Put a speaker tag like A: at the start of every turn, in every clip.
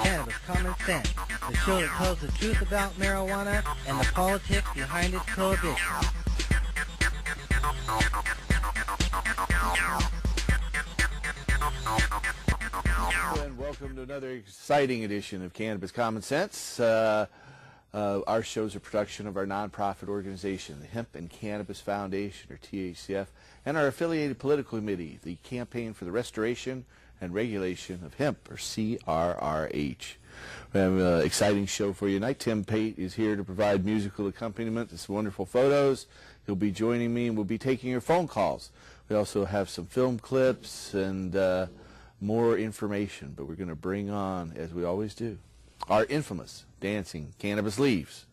A: Cannabis Common Sense, the show that tells the truth about marijuana and the politics behind its prohibition.
B: And welcome to another exciting edition of Cannabis Common Sense. Our shows are a production of our nonprofit organization, the Hemp and Cannabis Foundation, or THCF, and our affiliated political committee, the Campaign for the Restoration and Regulation of Hemp, or CRRH. We have an exciting show for you tonight. Tim Pate is here to provide musical accompaniment to some wonderful photos. He'll be joining me, and we'll be taking your phone calls. We also have some film clips and more information, but we're going to bring on, as we always do, our infamous dancing cannabis leaves.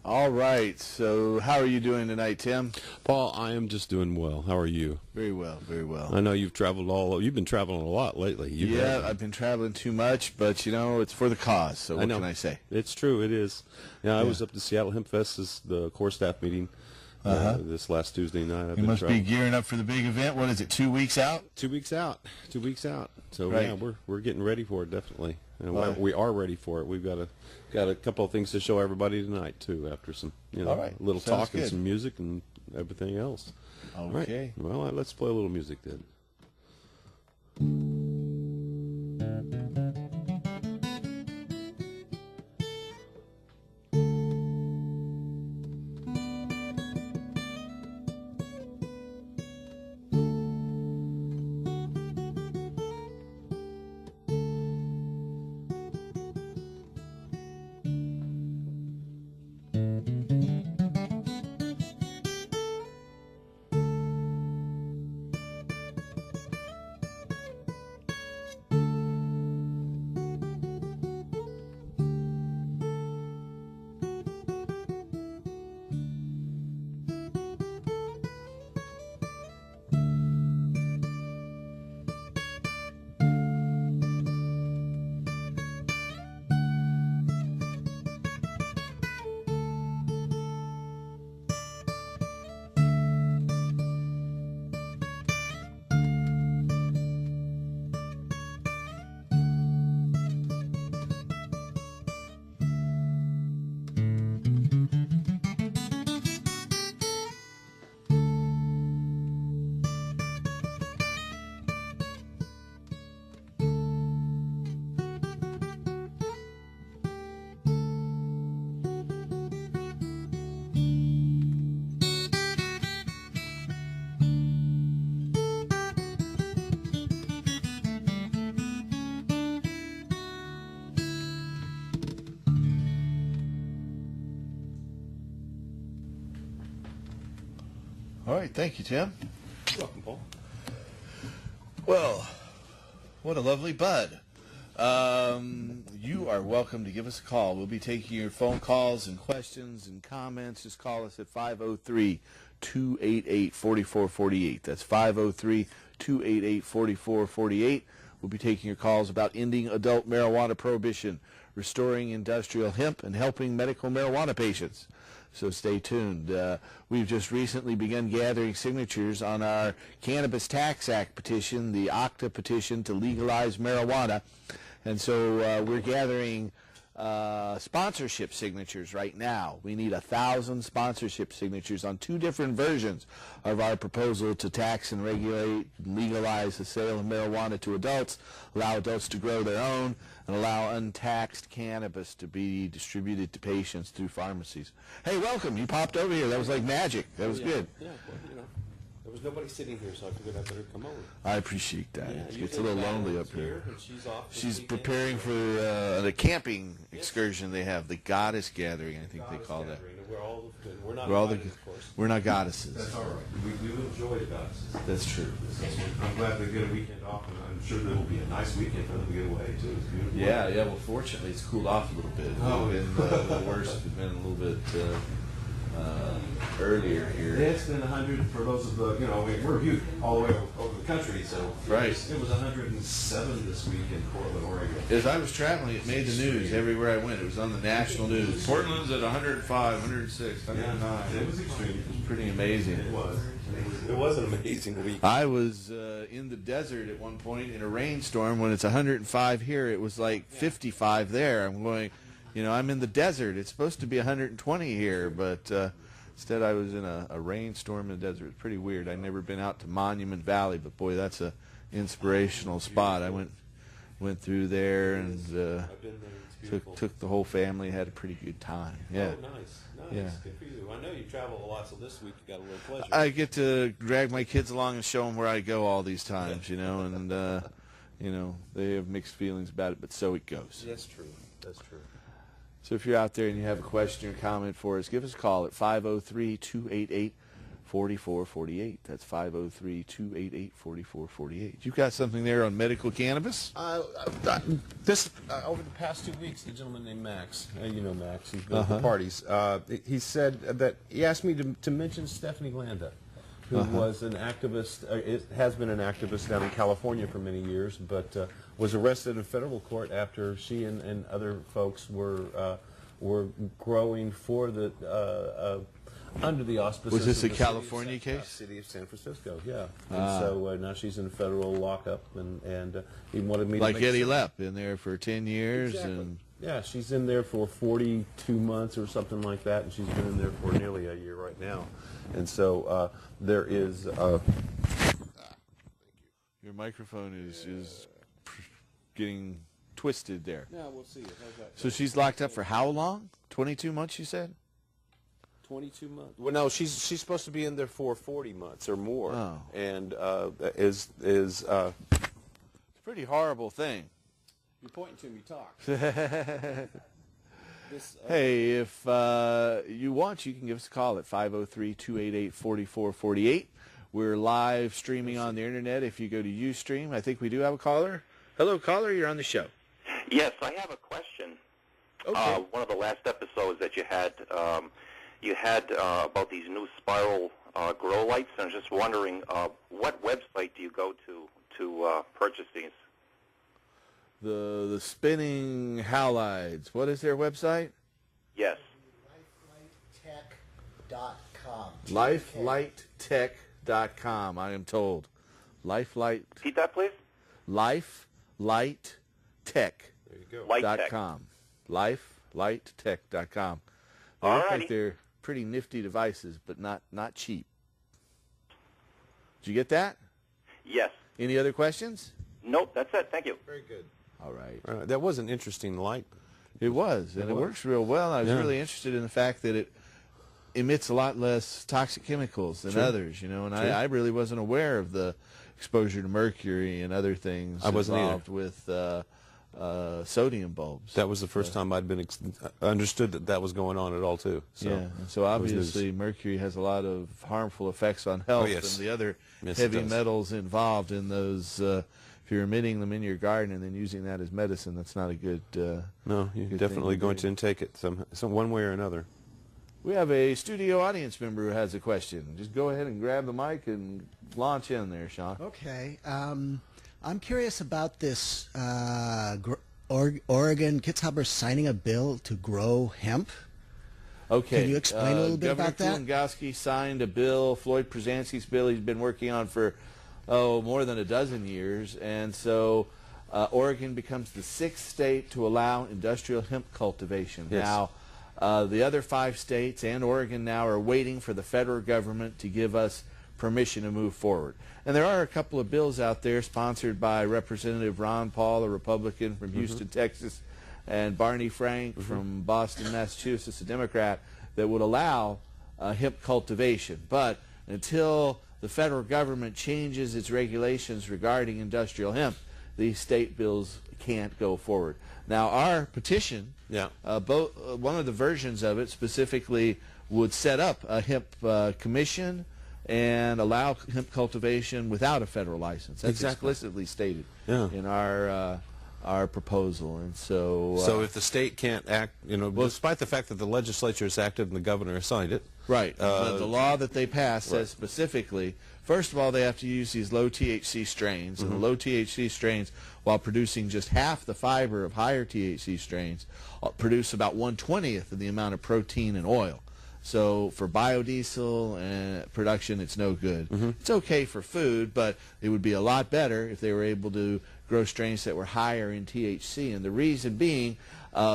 B: All right, so how are you doing tonight, Tim?
C: Paul, I am just doing well. How are you?
B: Very well, very well.
C: I know you've traveled you've been traveling a lot lately.
B: I've been traveling too much, but, you know, it's for the cause, so what can I say?
C: It's true, it is. Yeah, I was up to Seattle Hemp Fest, the core staff meeting this last Tuesday night.
B: You must be gearing up for the big event. What is it, 2 weeks out?
C: 2 weeks out. 2 weeks out. So,
B: right.
C: Yeah, we're getting ready for it, definitely. And we are ready for it. We've got a couple of things to show everybody tonight, too, after some, little
B: Sounds
C: talk
B: good.
C: and some music and everything else.
B: Okay.
C: All right. Well, let's play a little music then.
B: All right, thank you, Tim.
C: You're welcome, Paul.
B: Well, what a lovely bud. You are welcome to give us a call. We'll be taking your phone calls and questions and comments. Just call us at 503-288-4448. That's 503-288-4448. We'll be taking your calls about ending adult marijuana prohibition, restoring industrial hemp, and helping medical marijuana patients. So stay tuned. We've just recently begun gathering signatures on our Cannabis Tax Act petition, the OCTA petition to legalize marijuana. And so we're gathering sponsorship signatures right now. We need 1,000 sponsorship signatures on 2 different versions of our proposal to tax and regulate and legalize the sale of marijuana to adults, allow adults to grow their own, and allow untaxed cannabis to be distributed to patients through pharmacies. Hey, welcome. You popped over here. That was like magic. That was good.
C: Yeah, well, There was nobody sitting here, so I figured I better come over.
B: I appreciate that.
C: Yeah,
B: It's a
C: usually
B: little
C: Madeline's
B: lonely up here.
C: And she's off. this
B: She's
C: weekend.
B: preparing for the camping excursion they have, the Goddess Gathering, I think they call that.
C: Gathering, and we're not
B: We're all the,
C: invited, of course.
B: we're not goddesses.
C: That's all right. We will enjoy the goddesses.
B: That's true.
C: I'm glad they get a weekend off, and I'm sure it'll be a nice weekend for them to get away, too. It's beautiful.
B: Yeah. Well, fortunately, it's cooled off a little bit.
C: Oh,
B: It's been a little worse. It's been a little bit earlier here.
C: It's been 100 for those of the, we're huge all the way over the country, so
B: Right.
C: It was 107 this week in Portland, Oregon.
B: As I was traveling, it made the news everywhere I went. It was on the national news. Portland's at 105, 106, 109.
C: It was extreme.
B: It was pretty amazing.
C: It was. It was an amazing week.
B: I was in the desert at one point in a rainstorm. When it's 105 here, it was like 55 there. I'm going, I'm in the desert. It's supposed to be 120 here, but instead I was in a rainstorm in the desert. It's pretty weird. I'd never been out to Monument Valley, but boy, that's a inspirational spot. I went through there and
C: I've been there. It's beautiful.
B: took the whole family. Had a pretty good time. Yeah.
C: Oh, nice.
B: Yeah.
C: Good for you. I know you travel a lot, so this week you got a little pleasure.
B: I get to drag my kids along and show them where I go all these times, and they have mixed feelings about it, but so it goes.
C: That's true. That's true.
B: So if you're out there and you have a question or comment for us, give us a call at 503-288-4448. That's 503-288-4448. You've got something there on medical cannabis?
C: This over the past 2 weeks, the gentleman named Max, you know Max, he's been at the parties. He said that he asked me to mention Stephanie Landa, who was an activist, has been an activist down in California for many years, but was arrested in federal court after she and other folks were growing for the under the auspices.
B: Was this
C: of
B: a
C: the
B: California
C: city of
B: case?
C: City of San Francisco, yeah. And so now she's in federal lockup, and he wanted me
B: Like
C: to make
B: Eddie Lepp, in there for 10 years.
C: Exactly.
B: And
C: Yeah, she's in there for 42 months or something like that, and she's been in there for nearly a year right now. And so there is...
B: Your microphone is getting twisted there.
C: Yeah, we'll see. How's that?
B: So she's locked up for how long? 22 months, you said?
C: 22 months. Well, no, she's supposed to be in there for 40 months or more.
B: Oh.
C: And
B: It's a pretty horrible thing.
C: You're pointing to me, talk.
B: Hey, if you want, you can give us a call at 503-288-4448. We're live streaming on the internet. If you go to Ustream, I think we do have a caller. Hello, caller. You're on the show.
D: Yes, I have a question.
B: Okay.
D: One of the last episodes that you had about these new spiral grow lights, and I was just wondering, what website do you go to purchase these?
B: The spinning halides. What is their website?
D: Yes.
A: LifelightTech.com.
B: LifelightTech.com, I am told. Lifelight.
D: Repeat that, please.
B: LifelightTech.com.
C: There you go.
D: Light Tech.
B: LifelightTech.com. They look like they're pretty nifty devices, but not cheap. Did you get that?
D: Yes.
B: Any other questions?
D: Nope, that's it. Thank you.
C: Very good.
B: All right.
C: That was an interesting light.
B: It was, and it works real well. I was really interested in the fact that it emits a lot less toxic chemicals than others, and I really wasn't aware of the exposure to mercury and other things involved with sodium bulbs.
C: That was the first time I'd been understood that was going on at all, too. So,
B: yeah, and so obviously mercury has a lot of harmful effects on health and the other heavy metals involved in those. If you're emitting them in your garden and then using that as medicine, that's not a good
C: no, you're definitely going to intake it some one way or another.
B: We have a studio audience member who has a question. Just go ahead and grab the mic and launch in there, Sean.
A: Okay. I'm curious about this Oregon Kitzhaber signing a bill to grow hemp.
B: Okay.
A: Can you explain a little bit
B: Governor
A: about that?
B: Kulongoski signed a bill, Floyd Przanski's bill he's been working on for more than a dozen years, and so Oregon becomes the 6th state to allow industrial hemp cultivation.
C: Yes.
B: Now, the other 5 states and Oregon now are waiting for the federal government to give us permission to move forward. And there are a couple of bills out there sponsored by Representative Ron Paul, a Republican from Houston, Texas, and Barney Frank from Boston, Massachusetts, a Democrat, that would allow hemp cultivation. But until the federal government changes its regulations regarding industrial hemp, these state bills can't go forward. Now, our petition, one of the versions of it specifically would set up a hemp commission and allow hemp cultivation without a federal license. That's explicitly stated in our proposal. And so
C: if the state can't act, despite the fact that the legislature has acted and the governor has signed it.
B: Right. The law that they passed says specifically, first of all, they have to use these low THC strains. And the low THC strains, while producing just half the fiber of higher THC strains, produce about 1/20th of the amount of protein and oil. So for biodiesel and production, it's no good. It's okay for food, but it would be a lot better if they were able to grow strains that were higher in THC. And the reason being,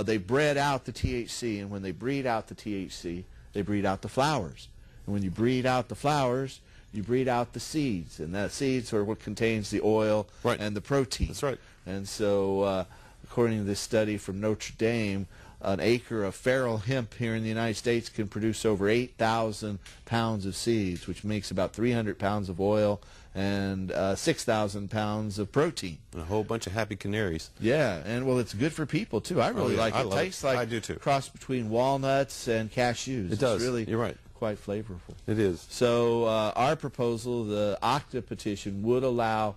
B: they bred out the THC, and when they breed out the THC, they breed out the flowers. And when you breed out the flowers, you breed out the seeds, and that seeds are what contains the oil and the protein.
C: That's right.
B: And so, according to this study from Notre Dame, an acre of feral hemp here in the United States can produce over 8,000 pounds of seeds, which makes about 300 pounds of oil and 6,000 pounds of protein.
C: And a whole bunch of happy canaries.
B: Yeah, and well, it's good for people too. I really like it. It tastes like
C: I do too.
B: A cross between walnuts and cashews.
C: It does.
B: It's really
C: You're right.
B: Quite flavorful.
C: It is.
B: So our proposal, the OCTA petition, would allow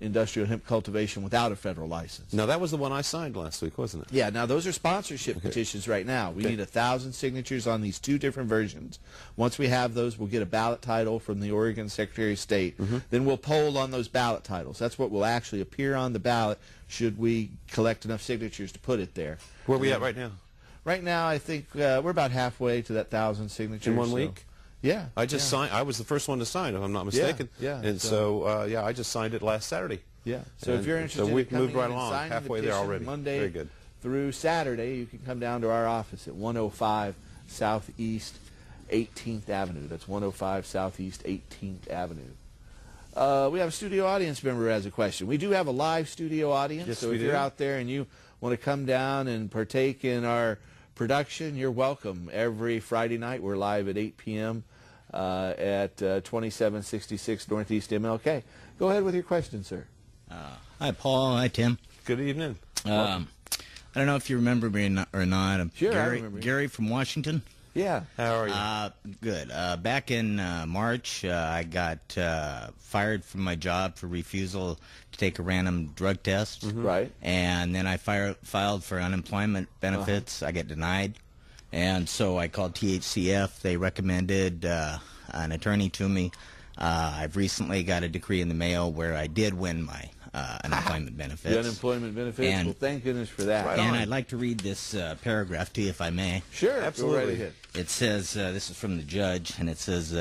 B: industrial hemp cultivation without a federal license.
C: Now, that was the one I signed last week, wasn't it?
B: Yeah, now those are sponsorship petitions right now. We need 1,000 signatures on these two different versions. Once we have those, we'll get a ballot title from the Oregon Secretary of State. Then we'll poll on those ballot titles. That's what will actually appear on the ballot should we collect enough signatures to put it there.
C: Where are we at right now?
B: Right now, I think we're about halfway to that 1,000 signatures.
C: In 1 week?
B: Yeah.
C: I just signed. I was the first one to sign, if I'm not mistaken.
B: Yeah.
C: And so, I just signed it last Saturday.
B: Yeah. So if you're interested
C: we've
B: in coming
C: moved right
B: in and
C: along,
B: signing
C: halfway
B: the
C: there
B: petition
C: already.
B: Monday
C: Very good.
B: through Saturday, you can come down to our office at 105 Southeast 18th Avenue. That's 105 Southeast 18th Avenue. We have a studio audience member who has a question. We do have a live studio audience,
C: Yes,
B: so
C: we
B: if you're
C: do.
B: out there and you want to come down and partake in our production, you're welcome. Every Friday night, we're live at 8 p.m. At 2766 Northeast MLK. Go ahead with your question, sir.
E: Hi, Paul. Hi, Tim.
C: Good evening.
E: I don't know if you remember me or not. I'm
B: Sure, I
E: Gary,
B: remember you.
E: Gary from Washington.
B: Yeah.
C: How are you?
E: Good. Back in March, I got fired from my job for refusal to take a random drug test.
B: Right.
E: And then I filed for unemployment benefits. I get denied. And so I called THCF. They recommended an attorney to me. I've recently got a decree in the mail where I did win my unemployment benefits.
B: The unemployment benefits?
E: And-
B: Well, thank goodness for that.
C: Right
E: And
C: on.
E: I'd like to read this paragraph to you, if I may.
B: Sure,
C: Absolutely.
B: Go right ahead.
E: It says, this is from the judge, and it says,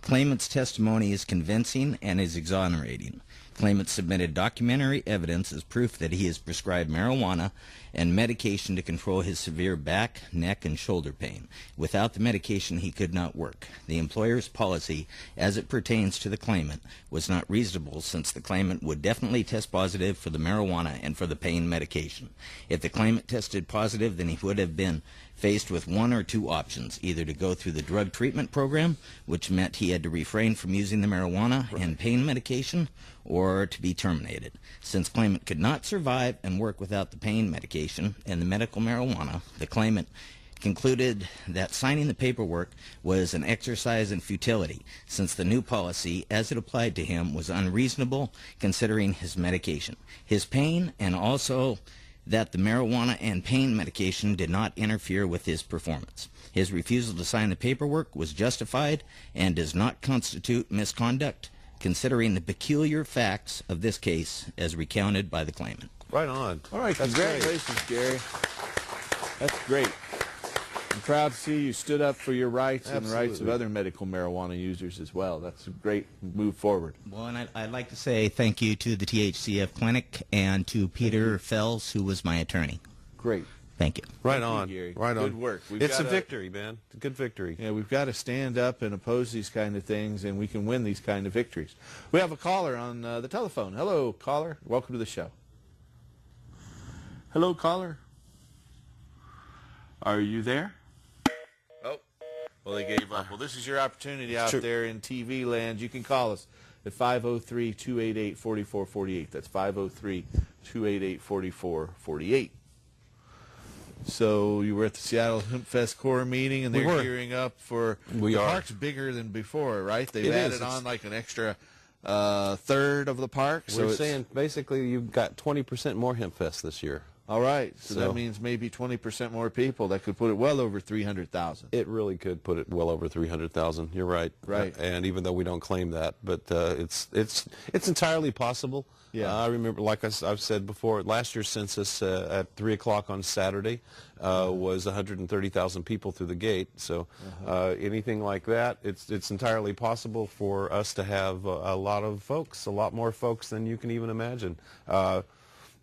E: claimant's testimony is convincing and is exonerating. Claimant submitted documentary evidence as proof that he is prescribed marijuana and medication to control his severe back, neck, and shoulder pain. Without the medication, he could not work. The employer's policy, as it pertains to the claimant, was not reasonable since the claimant would definitely test positive for the marijuana and for the pain medication. If the claimant tested positive, then he would have been faced with one or two options, either to go through the drug treatment program, which meant he had to refrain from using the marijuana and pain medication, or to be terminated. Since claimant could not survive and work without the pain medication and the medical marijuana, the claimant concluded that signing the paperwork was an exercise in futility, since the new policy, as it applied to him, was unreasonable considering his medication, his pain, and also that the marijuana and pain medication did not interfere with his performance. His refusal to sign the paperwork was justified and does not constitute misconduct, considering the peculiar facts of this case as recounted by the claimant.
C: Right on.
B: All right,
C: That's
B: congratulations, Gary. That's great. I'm proud to see you stood up for your rights and the rights of
C: Absolutely.
B: other medical marijuana users as well. That's a great move forward.
E: Well, and I'd like to say thank you to the THCF Clinic and to Peter Fells, who was my attorney.
B: Great.
E: Thank you.
C: Right
B: Thank you,
C: on.
B: Gary.
C: Right on.
B: Good work. We've
C: It's a
B: got
C: victory, man. It's a good victory.
B: Yeah, we've got to stand up and oppose these kind of things, and we can win these kind of victories. We have a caller on the telephone. Hello, caller. Welcome to the show. Hello, caller. Are you there?
C: Oh,
B: Well, they gave up. Well, this is your opportunity out there in TV land. You can call us at 503-288-4448. That's 503-288-4448. So you were at the Seattle Hemp Fest core meeting, and they're gearing up for the park's bigger than before, right? They've added on like an extra third of the park.
C: We're saying basically you've got 20% more Hemp Fest this year.
B: All right, so that means maybe 20% more people. That could put it well over 300,000.
C: It really could put it well over 300,000. You're right.
B: Right.
C: And even though we don't claim that, but it's entirely possible.
B: Yeah.
C: I remember, like I've said before, last year's census at 3 o'clock on Saturday was 130,000 people through the gate. So anything like that, it's entirely possible for us to have a lot of folks, a lot more folks than you can even imagine.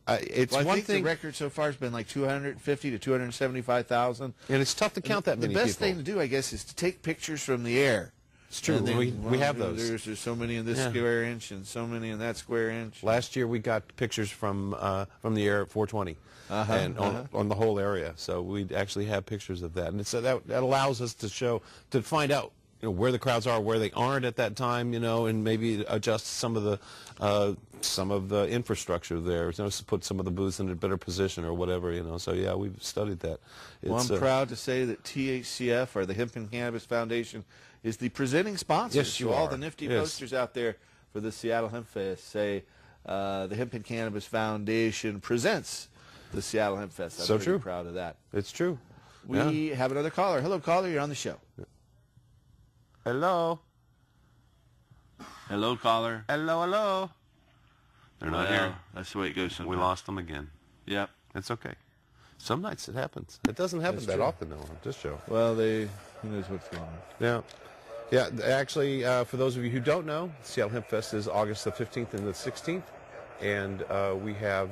B: I think the record so far has been like 250 to 275,000.
C: And it's tough to count that many people.
B: The best thing to do, I guess, is to take pictures from the air.
C: It's true. We have those.
B: There's so many in this square inch and so many in that square inch.
C: Last year we got pictures from the air at 420 and on the whole area. So we actually have pictures of that, and that allows us to find out where the crowds are, where they aren't at that time, and maybe adjust some of the infrastructure there, to put some of the booths in a better position or whatever, So yeah, we've studied that.
B: Well, I'm proud to say that THCF, or the Hemp and Cannabis Foundation, is the presenting sponsor.
C: Yes, you
B: so
C: are.
B: All the nifty posters out there for the Seattle Hemp Fest say the Hemp and Cannabis Foundation presents the Seattle Hemp Fest. I'm pretty proud of that.
C: It's true.
B: We have another caller. Hello, caller. You're on the show.
C: Hello.
B: Hello, caller.
C: Hello, hello. They're not here.
B: That's the way it goes sometimes.
C: We lost them again.
B: Yep.
C: It's okay. Some nights it happens. It doesn't happen that often, though, on this show.
B: Well, who knows what's going on.
C: Yeah. Yeah, actually, for those of you who don't know, Seattle Hemp Fest is August the 15th and the 16th. And we have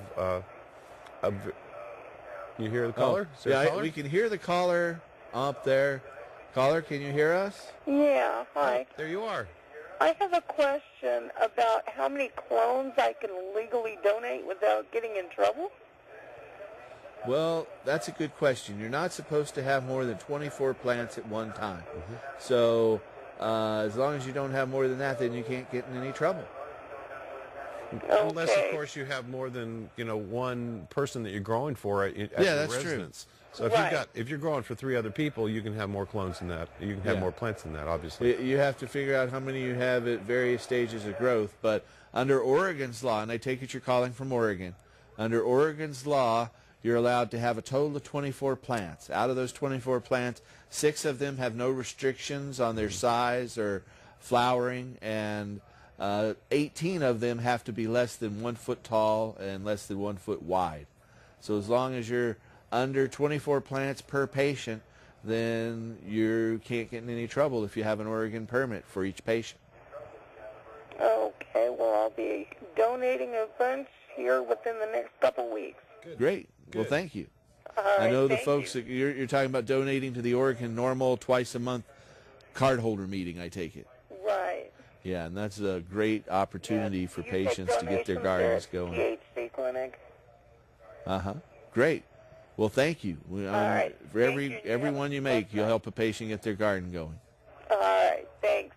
C: you hear the caller?
B: Yeah, we can hear the caller up there. Caller, can you hear us?
F: Yeah, hi.
C: There you are.
F: I have a question about how many clones I can legally donate without getting in trouble.
B: Well, that's a good question. You're not supposed to have more than 24 plants at one time. So as long as you don't have more than that, then you can't get in any trouble.
F: Okay.
C: Unless, of course, you have more than one person that you're growing for at your residence. True. So if you're growing for 3 other people, you can have more clones than that. You can have more plants than that, obviously.
B: You have to figure out how many you have at various stages of growth. But under Oregon's law, and I take it you're calling from Oregon, under Oregon's law, you're allowed to have a total of 24 plants. Out of those 24 plants, 6 of them have no restrictions on their size or flowering, and 18 of them have to be less than 1 foot tall and less than 1 foot wide. So as long as you're under 24 plants per patient, then you can't get in any trouble if you have an Oregon permit for each patient.
F: Okay, well, I'll be donating a bunch here within the next couple weeks.
B: Good. Great. Good. Well, thank you.
F: I
B: know the folks that you're talking about donating to the Oregon Normal twice a month cardholder meeting, I take it.
F: Right.
B: Yeah, and that's a great opportunity for patients to get their gardens going.
F: THC clinic.
B: Great. Well, thank you.
F: All right.
B: For every one you make, you'll help a patient get their garden going.
F: All right. Thanks.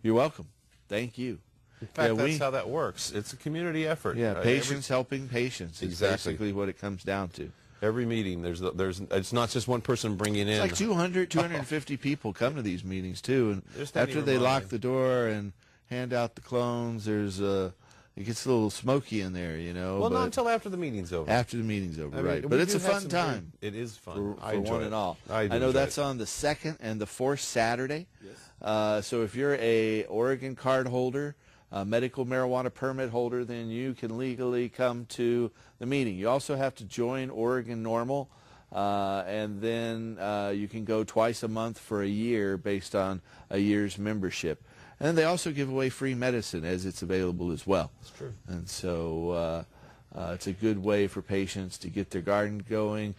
B: You're welcome. Thank you.
C: In fact, that's how that works. It's a community effort.
B: Yeah, patients helping patients is basically what it comes down to.
C: Every meeting, it's not just one person bringing in.
B: It's like 200, 250 people come to these meetings, too. And after they lock the door and hand out the clones, it gets a little smoky in there,
C: Well, not until after the meeting's over.
B: After the meeting's over, right. But it's a fun time.
C: It is fun.
B: For one and all.
C: I
B: know that's on the 2nd and the 4th Saturday. Yes. So if you're a Oregon card holder, a medical marijuana permit holder, then you can legally come to the meeting. You also have to join Oregon Normal, and then you can go twice a month for a year based on a year's membership. And then they also give away free medicine as it's available as well.
C: That's true.
B: And so it's a good way for patients to get their garden going,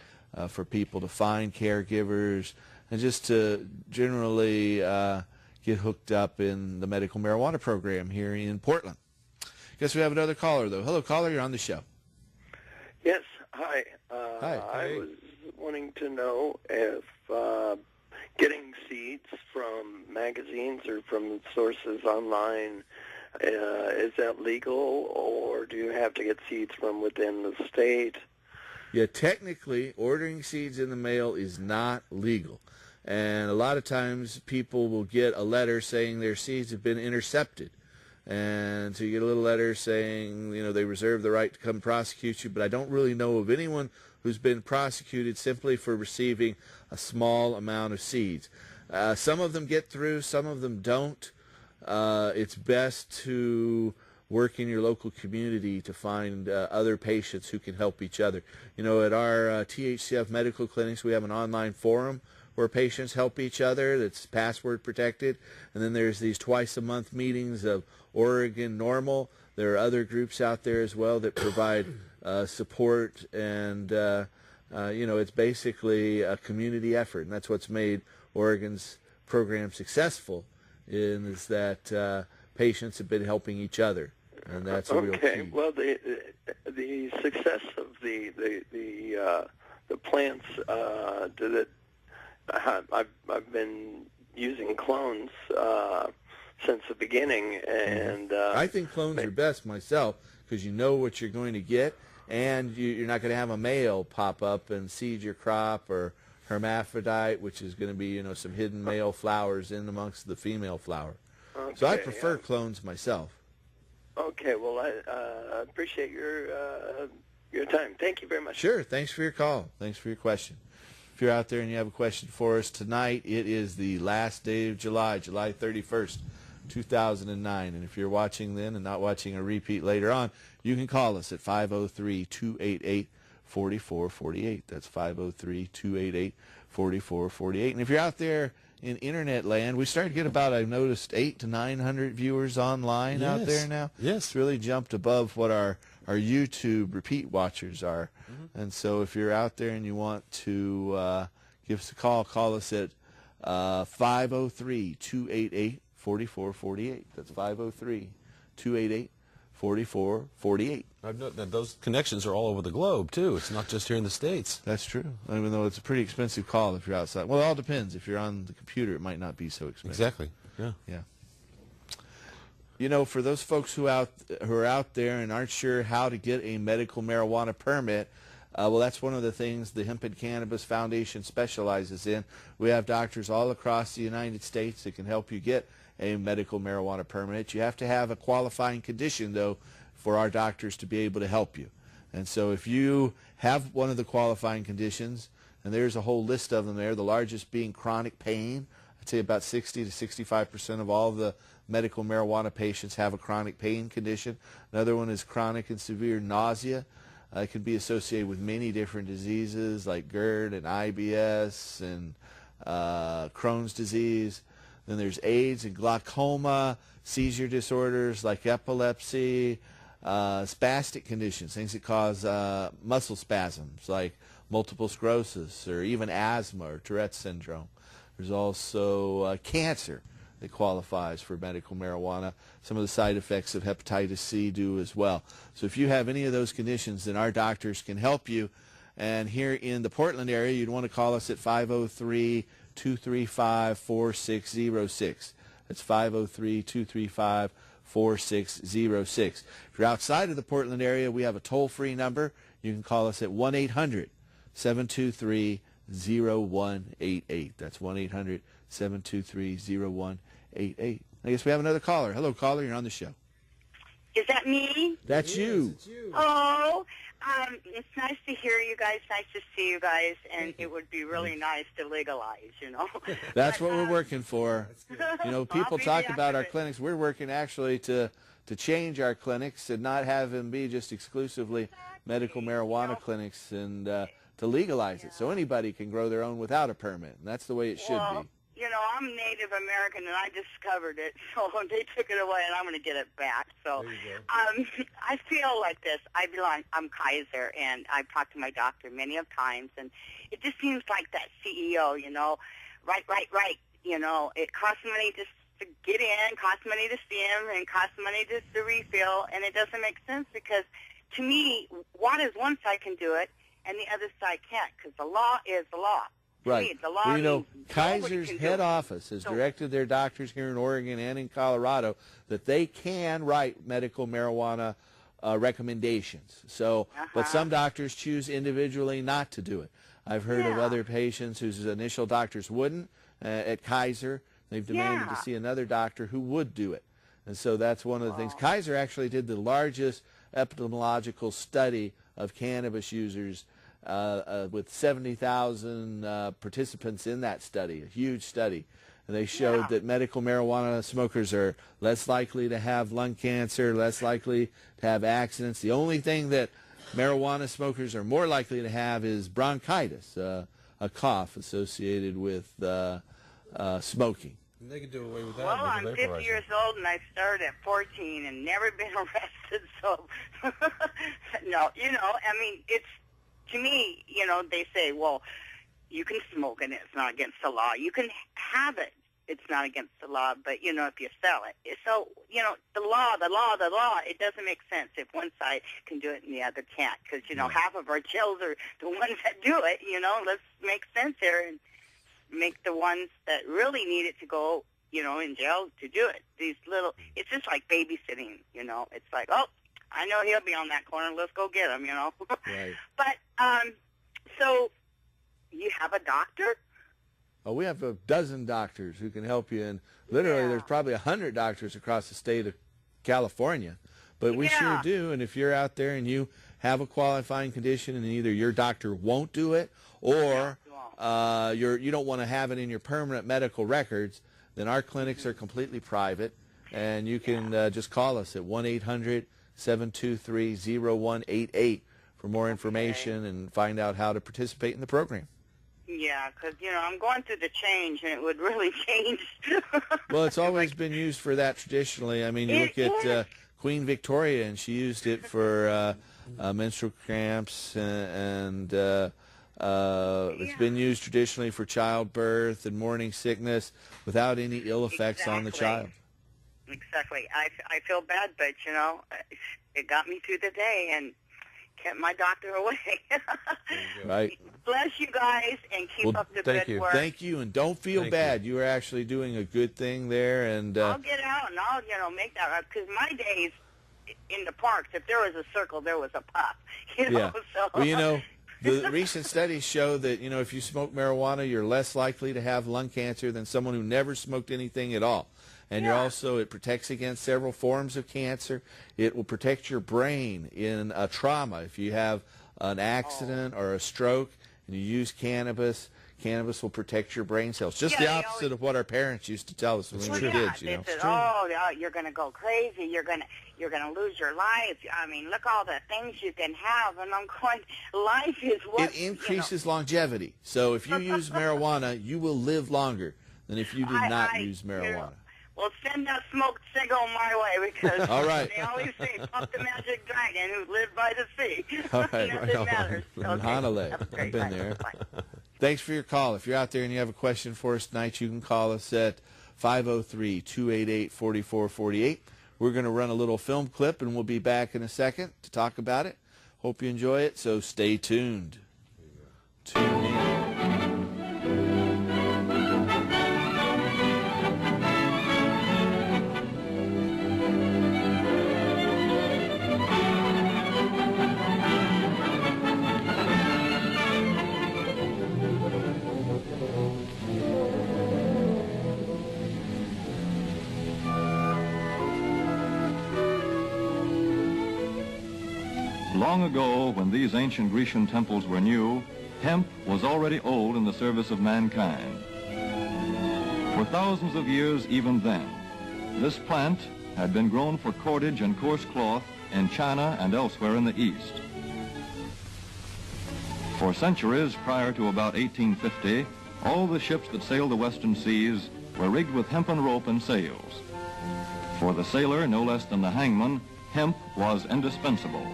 B: for people to find caregivers, and just to generally get hooked up in the medical marijuana program here in Portland. Guess we have another caller, though. Hello, caller. You're on the show.
G: Yes. Hi.
B: Hi.
G: I was wanting to know if getting seeds from magazines or from sources online, is that legal, or do you have to get seeds from within the state?
B: Yeah, technically, ordering seeds in the mail is not legal. And a lot of times people will get a letter saying their seeds have been intercepted. And so you get a little letter saying, they reserve the right to come prosecute you. But I don't really know of anyone who's been prosecuted simply for receiving a small amount of seeds. Some of them get through, some of them don't. It's best to work in your local community to find other patients who can help each other. At our THCF medical clinics, we have an online forum where patients help each other that's password protected. And then there's these twice-a-month meetings of Oregon Normal. There are other groups out there as well that provide support, and it's basically a community effort, and that's what's made Oregon's program successful, is that patients have been helping each other, and that's a real key.
G: Okay, well, the success of the plants I've been using clones since the beginning, and
B: I think clones are best myself, because you know what you're going to get, and you're not going to have a male pop up and seed your crop, or hermaphrodite, which is going to be some hidden male flowers in amongst the female flower.
G: Okay,
B: so I prefer clones myself.
G: Okay, well, I appreciate your time. Thank you very much.
B: Sure. Thanks for your call. Thanks for your question. If you're out there and you have a question for us tonight, it is the last day of July, July 31st, 2009. And if you're watching then and not watching a repeat later on, you can call us at 503-288-4448. That's 503-288-4448. And if you're out there in internet land, we started to get about, I've noticed, 800 to 900 viewers online out there now.
C: Yes.
B: It's really jumped above what our YouTube repeat watchers are. Mm-hmm. And so if you're out there and you want to give us a call us at 503-288-4448. That's 503-288-4448.
C: I've noted that those connections are all over the globe, too. It's not just here in the States.
B: That's true, even though it's a pretty expensive call if you're outside. Well, it all depends. If you're on the computer, it might not be so expensive.
C: Exactly, yeah.
B: For those folks who are out there and aren't sure how to get a medical marijuana permit, well, that's one of the things the Hemp and Cannabis Foundation specializes in. We have doctors all across the United States that can help you get a medical marijuana permit. You have to have a qualifying condition, though, for our doctors to be able to help you. And so if you have one of the qualifying conditions, and there's a whole list of them there, the largest being chronic pain. I'd say about 60 to 65% of all the medical marijuana patients have a chronic pain condition. Another one is chronic and severe nausea. It can be associated with many different diseases like GERD and IBS and Crohn's disease. Then there's AIDS and glaucoma, seizure disorders like epilepsy, spastic conditions, things that cause muscle spasms like multiple sclerosis or even asthma or Tourette's syndrome. There's also cancer that qualifies for medical marijuana. Some of the side effects of hepatitis C do as well. So if you have any of those conditions, then our doctors can help you. And here in the Portland area, you'd want to call us at 503-235-4606. That's 503-235-4606. If you're outside of the Portland area, we have a toll-free number. You can call us at 1-800-723-0188. That's 1-800-723-0188. I guess we have another caller. Hello, caller. You're on the show.
H: Is that me?
B: That's you.
C: It's you.
H: Oh, it's nice to hear you guys. Nice to see you guys, and it would be really nice to legalize.
B: That's what we're working for. People talk about our
H: advocate.
B: clinics. We're working actually to change our clinics and not have them be just exclusively medical marijuana clinics, and to legalize it so anybody can grow their own without a permit. And that's the way it should be.
H: I'm Native American, and I discovered it, so they took it away, and I'm going to get it back. So I feel like this. I'm Kaiser, and I've talked to my doctor many of times, and it just seems like that CEO, right. It costs money just to get in, costs money to see him, and costs money just to refill, and it doesn't make sense because, to me, one side can do it, and the other side can't, because the law is the law.
B: Right.
H: Me, the law
B: Well, you know,
H: means nobody
B: Kaiser's
H: can
B: head
H: do it.
B: office has
H: So-
B: directed their doctors here in Oregon and in Colorado that they can write medical marijuana recommendations. So, but some doctors choose individually not to do it. I've heard of other patients whose initial doctors wouldn't at Kaiser. They've demanded to see another doctor who would do it. And so that's one of the things. Kaiser actually did the largest epidemiological study of cannabis users with 70,000 participants in that study, a huge study. And they showed that medical marijuana smokers are less likely to have lung cancer, less likely to have accidents. The only thing that marijuana smokers are more likely to have is bronchitis, a cough associated with smoking.
C: And they could do away with that.
H: Well,
C: with
H: I'm
C: the
H: 50
C: vaporizer.
H: years old, and I started at 14 and never been arrested, so, no, you know, I mean, it's, to me, you know, they say, well, you can smoke it, it's not against the law. You can have it, it's not against the law, but, you know, if you sell it. So, you know, the law, it doesn't make sense if one side can do it and the other can't, because, you know, half of our jails are the ones that do it, you know, let's make sense here and make the ones that really need it to go, you know, in jail to do it. These little, it's just like babysitting, you know. It's like, oh, I know he'll be on that corner. Let's go get him, you know.
B: Right.
H: But, so you have a doctor?
B: Oh, we have a dozen doctors who can help you, and literally there's probably 100 doctors across the state of California. But we sure do, and if you're out there and you have a qualifying condition and either your doctor won't do it or you don't want to have it in your permanent medical records, then our clinics are completely private, and you can just call us at 1-800-723-0188 for more information and find out how to participate in the program.
H: Yeah, because, you know, I'm going through the change, and it would really change.
B: Well, it's always been used for that traditionally. I mean, you look at Queen Victoria, and she used it for menstrual cramps, and it's been used traditionally for childbirth and morning sickness without any ill effects on the child.
H: Exactly. I feel bad, but, you know, it got me through the day and kept my doctor away.
B: Right.
H: Bless you guys and keep up the good work.
B: Thank you, and don't feel bad. You are actually doing a good thing there. And
H: I'll get out and I'll, you know, make that right. Because my days in the parks, if there was a circle, there was a puff. You know, so.
B: Well, you know, the recent studies show that, you know, if you smoke marijuana, you're less likely to have lung cancer than someone who never smoked anything at all. And you're also, it protects against several forms of cancer. It will protect your brain in a trauma. If you have an accident or a stroke and you use cannabis, cannabis will protect your brain cells. Just the opposite of what our parents used to tell us when we were kids, you know.
H: They said, oh, you're going to go crazy. You're going to lose your life. I mean, look all the things you can have. And I'm going, life is what,
B: it increases longevity. So if you use marijuana, you will live longer than if you did not use marijuana.
H: You know, well, send that smoked cigar my way because
B: all right.
H: They always say, fuck the magic dragon who lived by the sea.
B: All right.
H: Nothing matters.
B: In Honolulu. I've been there. Thanks for your call. If you're out there and you have a question for us tonight, you can call us at 503-288-4448. We're going to run a little film clip, and we'll be back in a second to talk about it. Hope you enjoy it, so stay tuned. Tune in.
I: Long ago, when these ancient Grecian temples were new, hemp was already old in the service of mankind. For thousands of years even then, this plant had been grown for cordage and coarse cloth in China and elsewhere in the East. For centuries prior to about 1850, all the ships that sailed the western seas were rigged with hempen rope and sails. For the sailor, no less than the hangman, hemp was indispensable.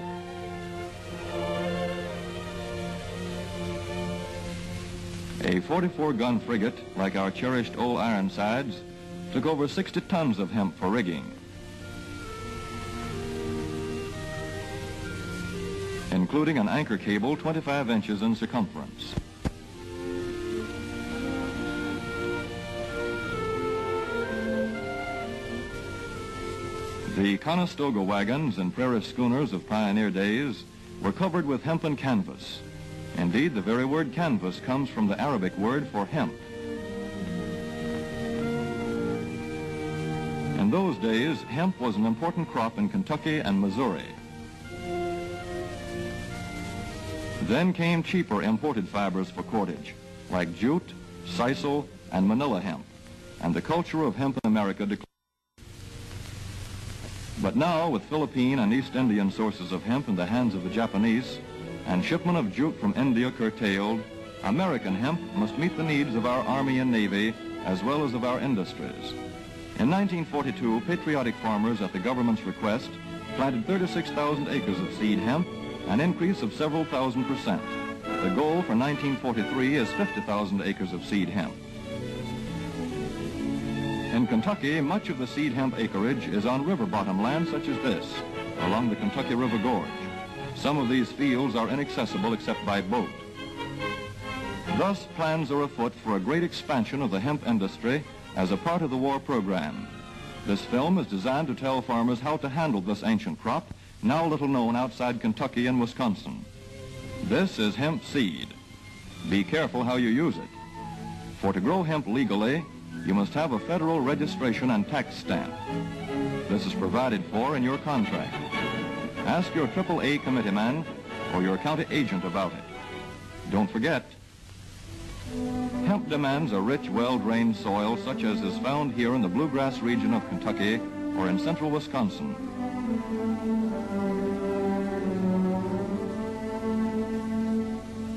I: A 44-gun frigate, like our cherished old Ironsides, took over 60 tons of hemp for rigging. Including an anchor cable 25 inches in circumference. The Conestoga wagons and prairie schooners of pioneer days were covered with hempen canvas. Indeed, the very word canvas comes from the Arabic word for hemp. In those days, hemp was an important crop in Kentucky and Missouri. Then came cheaper imported fibers for cordage, like jute, sisal, and manila hemp, and the culture of hemp in America declined. But now, with Philippine and East Indian sources of hemp in the hands of the Japanese, and shipment of jute from India curtailed, American hemp must meet the needs of our Army and Navy, as well as of our industries. In 1942, patriotic farmers, at the government's request, planted 36,000 acres of seed hemp, an increase of several thousand %. The goal for 1943 is 50,000 acres of seed hemp. In Kentucky, much of the seed hemp acreage is on river bottom land such as this, along the Kentucky River Gorge. Some of these fields are inaccessible except by boat. Thus, plans are afoot for a great expansion of the hemp industry as a part of the war program. This film is designed to tell farmers how to handle this ancient crop, now little known outside Kentucky and Wisconsin. This is hemp seed. Be careful how you use it. For to grow hemp legally, you must have a federal registration and tax stamp. This is provided for in your contract. Ask your AAA committeeman or your county agent about it. Don't forget, hemp demands a rich, well-drained soil such as is found here in the bluegrass region of Kentucky or in central Wisconsin.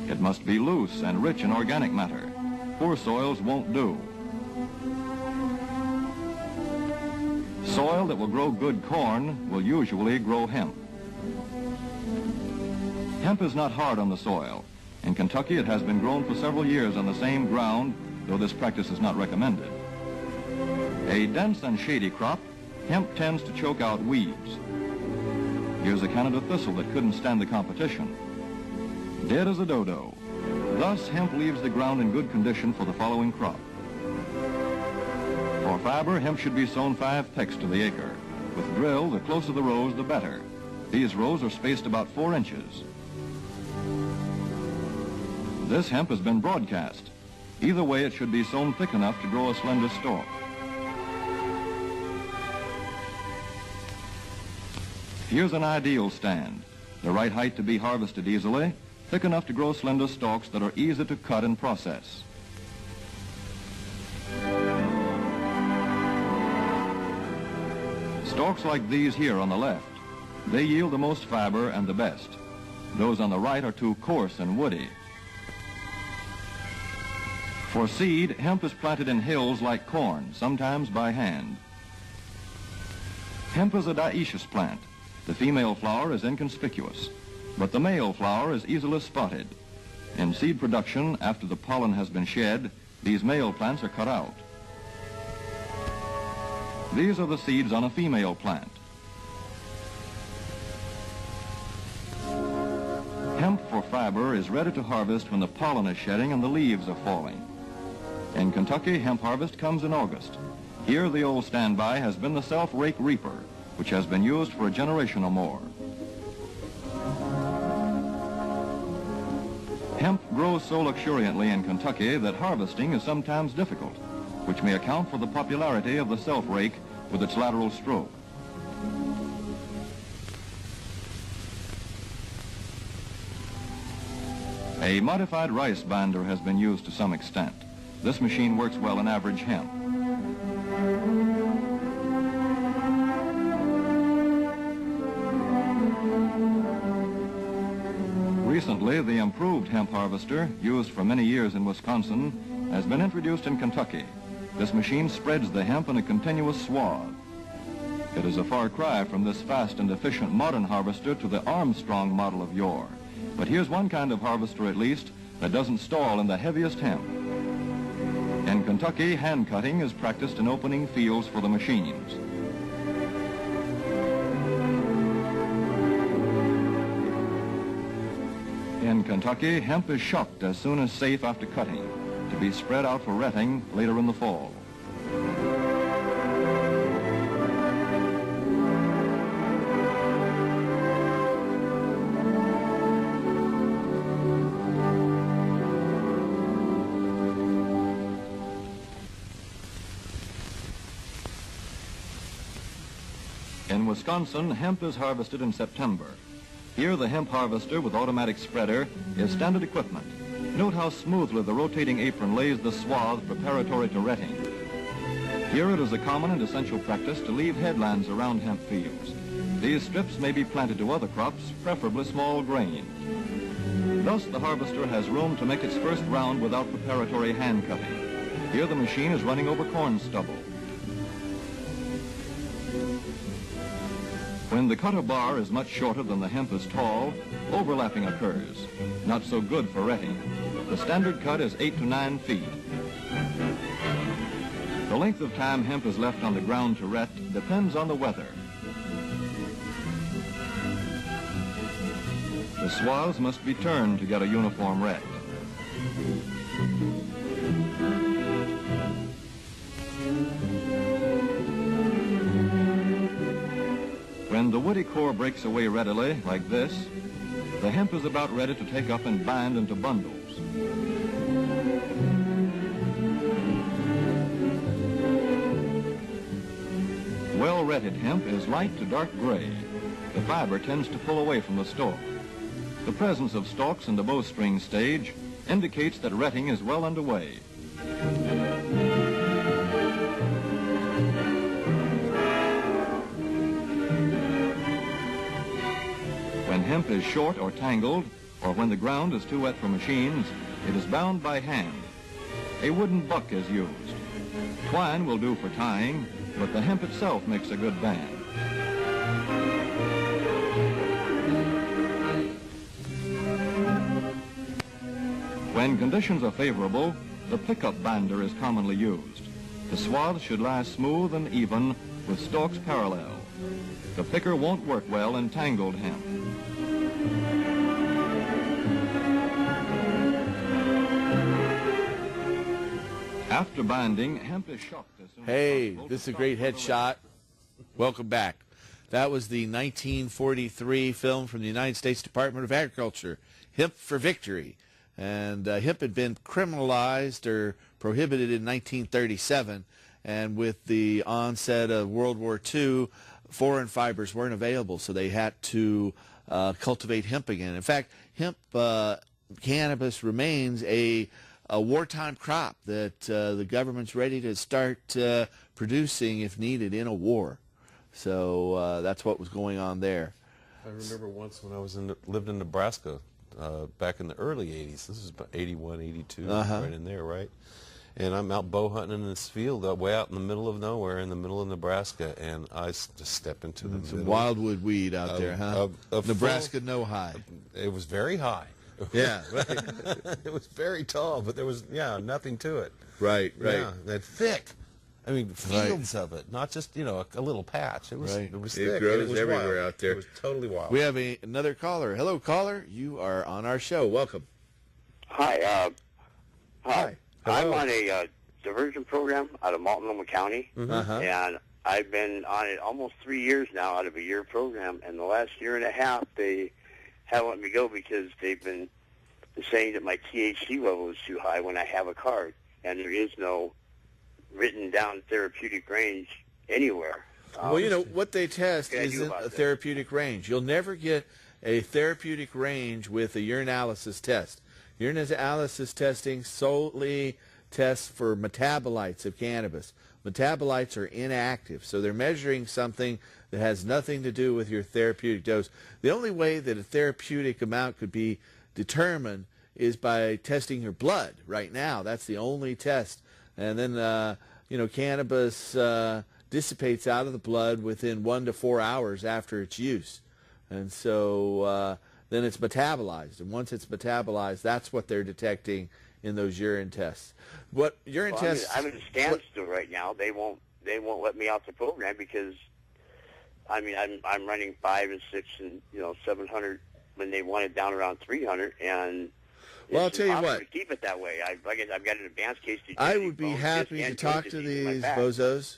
I: It must be loose and rich in organic matter. Poor soils won't do. Soil that will grow good corn will usually grow hemp. Hemp is not hard on the soil. In Kentucky, it has been grown for several years on the same ground, though this practice is not recommended. A dense and shady crop, hemp tends to choke out weeds. Here's a Canada thistle that couldn't stand the competition. Dead as a dodo. Thus, hemp leaves the ground in good condition for the following crop. For fiber, hemp should be sown 5 pecks to the acre. With drill, the closer the rows, the better. These rows are spaced about 4 inches. This hemp has been broadcast. Either way, it should be sown thick enough to grow a slender stalk. Here's an ideal stand. The right height to be harvested easily, thick enough to grow slender stalks that are easy to cut and process. Stalks like these here on the left, they yield the most fiber and the best. Those on the right are too coarse and woody. For seed, hemp is planted in hills like corn, sometimes by hand. Hemp is a dioecious plant. The female flower is inconspicuous, but the male flower is easily spotted. In seed production, after the pollen has been shed, these male plants are cut out. These are the seeds on a female plant. Hemp for fiber is ready to harvest when the pollen is shedding and the leaves are falling. In Kentucky, hemp harvest comes in August. Here, the old standby has been the self-rake reaper, which has been used for a generation or more. Hemp grows so luxuriantly in Kentucky that harvesting is sometimes difficult, which may account for the popularity of the self-rake with its lateral stroke. A modified rice binder has been used to some extent. This machine works well in average hemp. Recently, the improved hemp harvester, used for many years in Wisconsin, has been introduced in Kentucky. This machine spreads the hemp in a continuous swath. It is a far cry from this fast and efficient modern harvester to the Armstrong model of yore. But here's one kind of harvester, at least, that doesn't stall in the heaviest hemp. In Kentucky, hand cutting is practiced in opening fields for the machines. In Kentucky, hemp is shucked as soon as safe after cutting, to be spread out for retting later in the fall. In Wisconsin, hemp is harvested in September. Here, the hemp harvester with automatic spreader is standard equipment. Note how smoothly the rotating apron lays the swath preparatory to retting. Here it is a common and essential practice to leave headlands around hemp fields. These strips may be planted to other crops, preferably small grain. Thus, the harvester has room to make its first round without preparatory hand cutting. Here the machine is running over corn stubble. When the cutter bar is much shorter than the hemp is tall, overlapping occurs. Not so good for retting. The standard cut is 8 to 9 feet. The length of time hemp is left on the ground to ret depends on the weather. The swaths must be turned to get a uniform ret. When the woody core breaks away readily, like this, the hemp is about ready to take up and bind into bundles. Well-retted hemp is light to dark gray. The fiber tends to pull away from the stalk. The presence of stalks in the bowstring stage indicates that retting is well underway. When hemp is short or tangled, or when the ground is too wet for machines, it is bound by hand. A wooden buck is used. Twine will do for tying, but the hemp itself makes a good band. When conditions are favorable, the pickup binder is commonly used. The swaths should lie smooth and even with stalks parallel. The picker won't work well in tangled hemp. After binding, hemp is shocked as soon as
B: Hey,
I: possible
B: this is
I: to
B: a great
I: stop
B: headshot. Welcome back. That was the 1943 film from the United States Department of Agriculture, Hemp for Victory. And hemp had been criminalized or prohibited in 1937, and with the onset of World War II, foreign fibers weren't available, so they had to cultivate hemp again. In fact, hemp cannabis remains a wartime crop that the government's ready to start producing if needed in a war. So that's what was going on there.
C: I remember once when I was lived in Nebraska back in the early 80s. This is about 81, 82, right in there, right? And I'm out bow hunting in this field way out in the middle of nowhere in the middle of Nebraska, and I just step into the
B: Some
C: middle
B: wildwood weed out there, huh?
C: of
B: Nebraska no high.
C: It was very high.
B: Yeah, right.
C: It was very tall, but there was, nothing to it.
B: Right.
C: Yeah, that thick. I mean, fields of it, not just, a little patch. It was,
B: Right.
C: it was
B: It
C: thick.
B: grows
C: and it was
B: everywhere
C: wild.
B: out there.
C: It was totally wild.
B: We have another caller. Hello, caller. You are on our show. Welcome.
J: Hi.
B: Hi.
J: I'm on a diversion program out of Multnomah County, and I've been on it almost 3 years now out of a year program, and the last year and a half they haven't let me go because they've been saying that my THC level is too high when I have a card, and there is no written down therapeutic range anywhere.
B: Well, what they test
J: What can I do
B: isn't
J: about
B: a
J: that?
B: therapeutic range. You'll never get a therapeutic range with a urinalysis test. Urinalysis testing solely tests for metabolites of cannabis. Metabolites are inactive, so they're measuring something that has nothing to do with your therapeutic dose. The only way that a therapeutic amount could be determined is by testing your blood right now. That's the only test. And then, cannabis dissipates out of the blood within 1 to 4 hours after its use. And so then it's metabolized. And once it's metabolized, that's what they're detecting in those urine tests. What urine tests...
J: I'm in a standstill right now. They won't let me out the program because, I'm running 5 and 6 and 700 when they want it down around 300, and
B: Well, I'll
J: it's
B: tell you
J: impossible
B: what.
J: to keep it that way. I've got an advanced case.
B: I would be happy to talk to these bozos.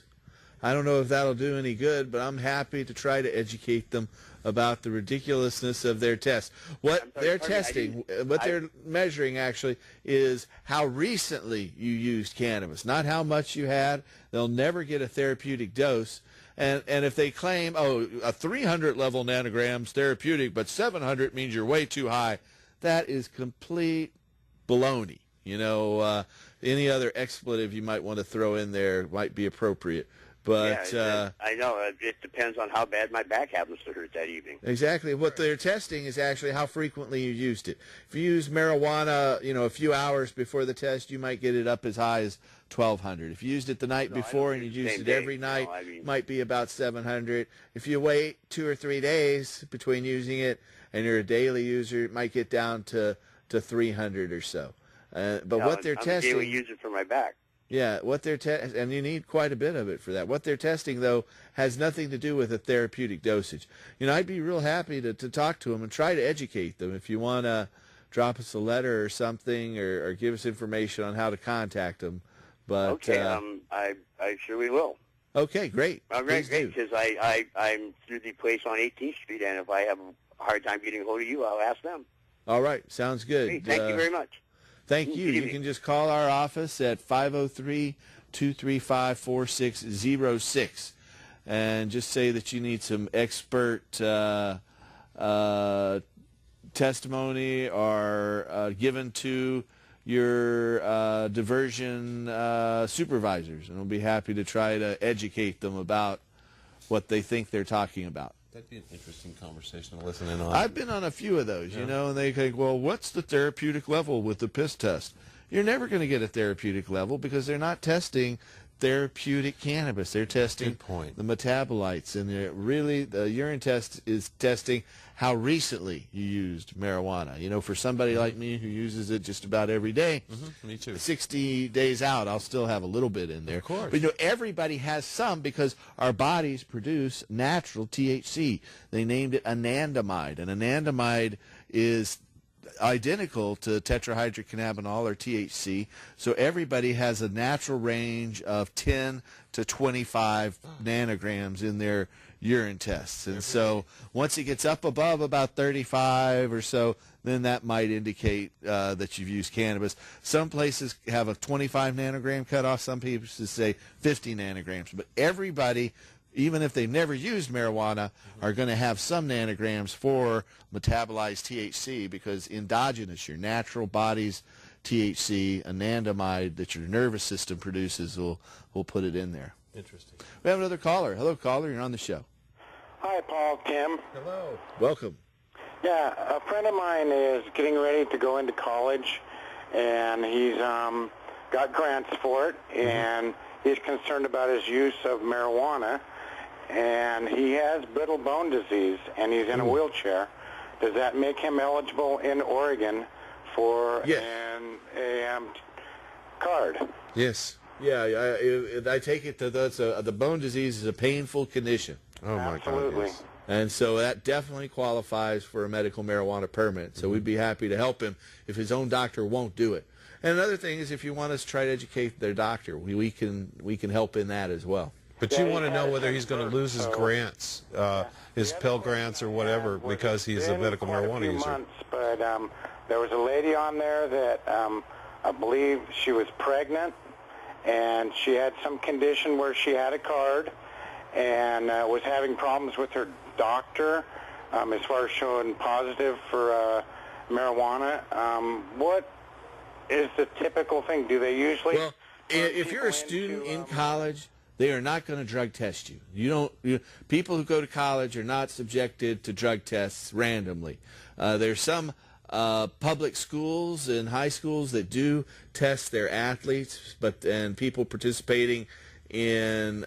B: I don't know if that'll do any good, but I'm happy to try to educate them about the ridiculousness of their test. What they're testing, what they're measuring actually, is how recently you used cannabis, not how much you had. They'll never get a therapeutic dose. And if they claim, oh, a 300 level nanograms therapeutic, but 700 means you're way too high, that is complete baloney. You know, any other expletive you might want to throw in there might be appropriate. But
J: I know. It depends on how bad my back happens to hurt that evening.
B: Exactly. What they're testing is actually how frequently you used it. If you use marijuana, you know, a few hours before the test, you might get it up as high as 1,200. If you used it the night before and you used it every night, it might be about 700. If you wait 2 or 3 days between using it and you're a daily user, it might get down to 300 or so. But what they're testing,
J: I'm a daily user for my back.
B: Yeah, what they're and you need quite a bit of it for that. What they're testing, though, has nothing to do with a therapeutic dosage. You know, I'd be real happy to talk to them and try to educate them. If you want to drop us a letter or something, or give us information on how to contact them. But
J: okay, I surely will.
B: Okay, great.
J: Great, because I'm through the place on 18th Street, and if I have a hard time getting a hold of you, I'll ask them.
B: All right, sounds good.
J: Great, thank you very much.
B: Thank you. You can just call our office at 503-235-4606 and just say that you need some expert testimony or given to your diversion supervisors, and we'll be happy to try to educate them about what they think they're talking about.
C: That'd be an interesting conversation to listen in on.
B: I've been on a few of those, you know, and they think, well, what's the therapeutic level with the piss test? You're never going to get a therapeutic level because they're not testing therapeutic cannabis. They're testing the metabolites, and really the urine test is testing how recently you used marijuana. You know, for somebody like me who uses it just about every day,
C: me too.
B: 60 days out, I'll still have a little bit in there.
C: Of course.
B: But, you know, everybody has some because our bodies produce natural THC. They named it anandamide, and anandamide is identical to tetrahydrocannabinol, or THC, so everybody has a natural range of 10 to 25 nanograms in their urine tests. And so once it gets up above about 35 or so, then that might indicate that you've used cannabis. Some places have a 25 nanogram cutoff, some people say 50 nanograms, but everybody, even if they've never used marijuana, are going to have some nanograms for metabolized THC, because endogenous, your natural body's THC, anandamide that your nervous system produces, will put it in there.
C: Interesting.
B: We have another caller. Hello, caller. You're on the show.
K: Hi, Paul. Tim.
C: Hello.
B: Welcome.
K: Yeah, a friend of mine is getting ready to go into college, and he's got grants for it, and he's concerned about his use of marijuana. And he has brittle bone disease, and he's in a wheelchair. Does that make him eligible in Oregon for an card?
B: Yes. Yeah, I take it that the bone disease is a painful condition.
C: Oh, my God. Yes.
B: And so that definitely qualifies for a medical marijuana permit. So we'd be happy to help him if his own doctor won't do it. And another thing is, if you want us to try to educate their doctor, we can help in that as well.
C: But you want to know whether he's going to lose his grants, his Pell grants or whatever, because he's a medical marijuana user.
K: Months, but there was a lady on there that I believe she was pregnant, and she had some condition where she had a card and was having problems with her doctor as far as showing positive for marijuana. What is the typical thing? Do they usually...
B: Well, if you're a student in college, they are not going to drug test you. People who go to college are not subjected to drug tests randomly. There's some public schools and high schools that do test their athletes, and people participating in